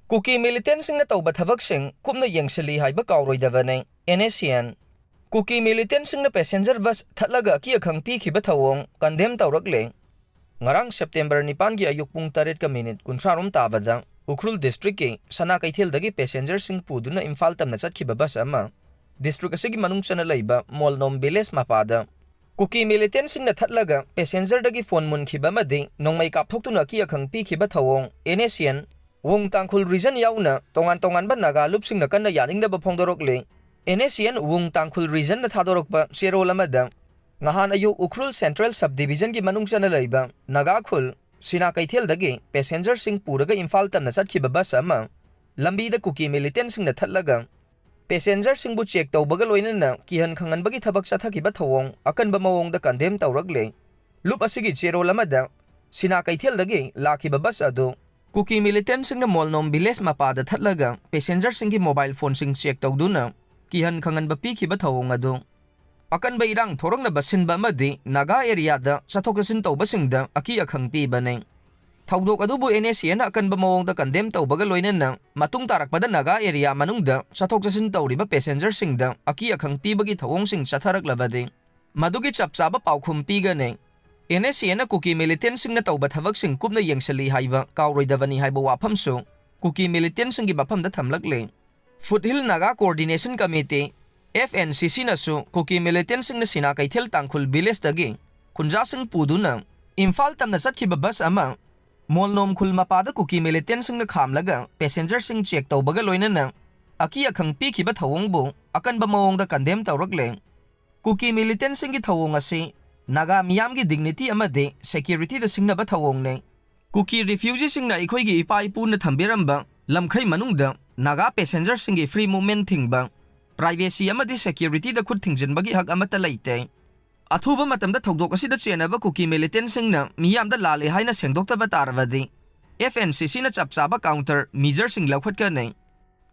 Kuki Militantsingna Touba Thabaksing Kupna Yengsilli Haiba Kaoroidabani NSCN Kuki Militantsingna passenger bus thatlaga ki akhang pi khiba thawong condemn tawrakle ngarang September 9 gi ayuk pung 8 kunthrarom tabada Ukhrul district ki sana kaithel dagi passenger sing puduna Imphal tamna chatkhiba bus ama district asigi manung chana leiba molnom village mapada Kuki Militantsingna thatlaga passenger dagi phone mun khiba madi nongmai kapthoktuna ki akhang pi khiba thawong NSCN Wong tangkhul reason yauna tongan ba naga lupsing na kanna yaningda ba phongdorokle NSCN wong tangkhul reason na thadorokba chero lamada ngahan ayu Ukhrul Central Subdivision gi manung chana leiba naga khul sina kaithel dagi passenger sing puraga Imphal tamna chatkhiba bus ama lambi da Kuki Militantsingna thatlaga passenger sing bu check tawbaga loinana kihan khangan bagi thabak sathakhiba thawong akan ba mawong da condemn tawrakle lup asigi chero lamada sina kaithel dagi lakhiba bus adu Kuki Militantsingna molnom village mapada thatlaga passenger singi mobile phone sing check tawduna kihan khangan ba pikhiba thawong adu akan ba irang thorongna basin ba madi naga area da sathokasin tawba singda aki akhang pi bane thawdok adu bu NSCN akan ba mawong da condemn tawbaga loinana matung tarakpada naga area manungda sathokasin tawriba passenger singda aki akhang pi bagi thawong sing chatharak labade madugi chapchaba paukhum pi gane NSCN Kuki Militantsingna Touba Thabaksing Kupna Yengsilli Haiba Kaoroidabani Haiba wafamsu Kuki Militantsinggi mafamda thamlakle Foothill Naga Coordination Committee FNCC nasu Kuki Militantsingna sina kaithel tangkhul village dagi kunjasing puduna Imphal tamna chatkhiba bus ama molnom khul mapada Kuki Militantsingna khamlaga passenger sing check tawbaga loinana aki akhang pi khiba thawong bu akan ba mawongda condemn tawrakle Kuki Militantsinggi thawong asi Naga miyam gi dignity amade security da singna ba thawong ne Kuki refugee singna ikhoi gi ipa ipu na thambiramba lamkhai manungda Naga passenger singi free movement thingba privacy amadi security da khut thingjin bagi hak amata laite athuba matamda thogdok asida chenaba Kuki Militantsingna miyam da lale haina sengdokta ba tarwadi FNCC na chapchaba counter measure sing lawkhat ka nei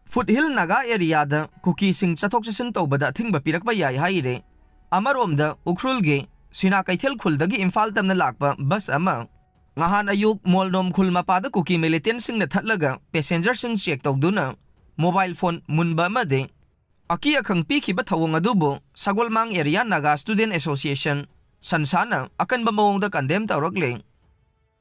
Foothill Naga area da Kuki sing chathok chasin tawbada thingba pirakba yai haire amaromda Ukhrul ge Sina kaithel khuldagi Imphal tamna lakpa bus ama ngahan ayuk molnom khul mapada Kuki Militantsingna thatlaga passenger sing check tawduna mobile phone munba made aki akhang pi khiba thawong adubo Sagolmang area Naga Student Association sansana akan ba mawongda condemn tawrakle